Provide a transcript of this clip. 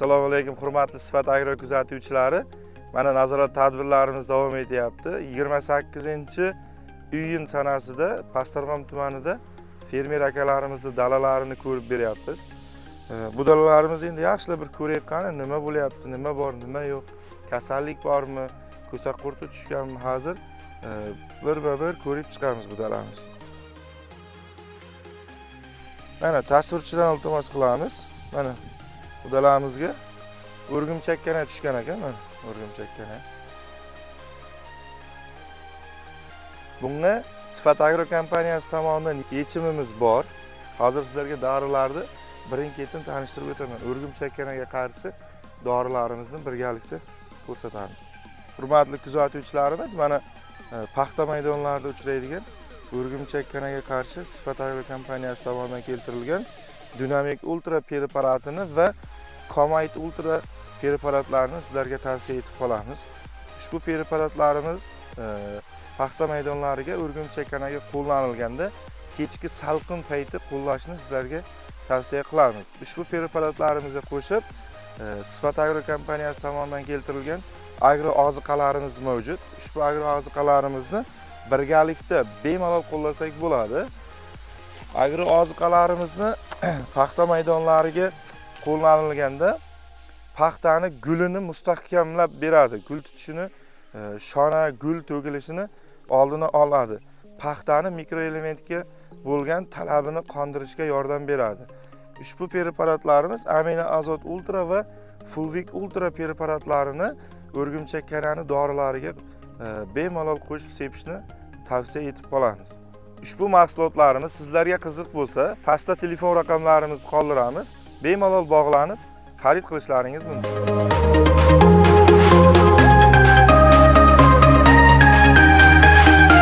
Assalomu alaykum hurmatli Sifat Agro kuzatuvchilari. Mana nazorat tadbirlarimiz davom etyapti. 28-iyun sanasida Pastdarg'om tumanida fermer akalarimizni dalalarini ko'rib beryapmiz. Bu dalalarimiz endi yaxshilab bir ko'raylik qani, nima bo'lyapti, nima bor, nima yo'q, kasallik bormi, ko'sak qurti tushganmi, hozir bir ko'rib chiqamiz bu dalamiz. Mana tasvirchidan iltimos qilamiz. Mana bu dalamizga o'rgimchakkana tushgan ekan, mana o'rgimchakkana. Bunga Sifat Agro kompaniyasi tomonidan yechimimiz bor. Hozir sizlarga dorilarni birin-ketin tanishtirib o'taman. O'rgimchakkanaga qarshi dorilarimizni birgalikda ko'rsatamiz. Hurmatli kuzatuvchilarimiz, mana paxta maydonlarida uchraydigan o'rgimchakkanaga qarshi Sifat Agro kompaniyasi tomonidan keltirilgan Dynamic Ultra preparatini va Comite Ultra preparatlarini sizlarga tavsiya etib qolamiz. Ushbu preparatlarimiz paxta maydonlariga o'rgimchakkanaga qo'llanilganda kechki salqin payti qo'llashni sizlarga tavsiya qilamiz. Ushbu preparatlarimizga qo'shib Sifat Agro kompaniyasi tomonidan keltirilgan agro oziqalarimiz mavjud. Ushbu agro oziqalarimizni birgalikda bemalol qo'llasak bo'ladi. Agro oziqalarimizni paxta maydonlariga qo'llanilganda paxtani gulini mustahkamlab beradi. Gul tutishini, shona gul to'kilishini oldini oladi. Paxtani mikroelementga bo'lgan talabini qondirishga yordam beradi. Ushbu preparatlarimiz Amino Azot Ultra va Fulvic Ultra preparatlarini o'rgimchakkanani dorilariga bemalol qo'shib sepishni tavsiya etib qolamiz. Ushbu mahsulotlarimiz sizlarga qiziq bo'lsa, pastda telefon raqamlarimizni qoldiramiz. Bemalol bog'lanib xarid qilishlaringiz mumkin.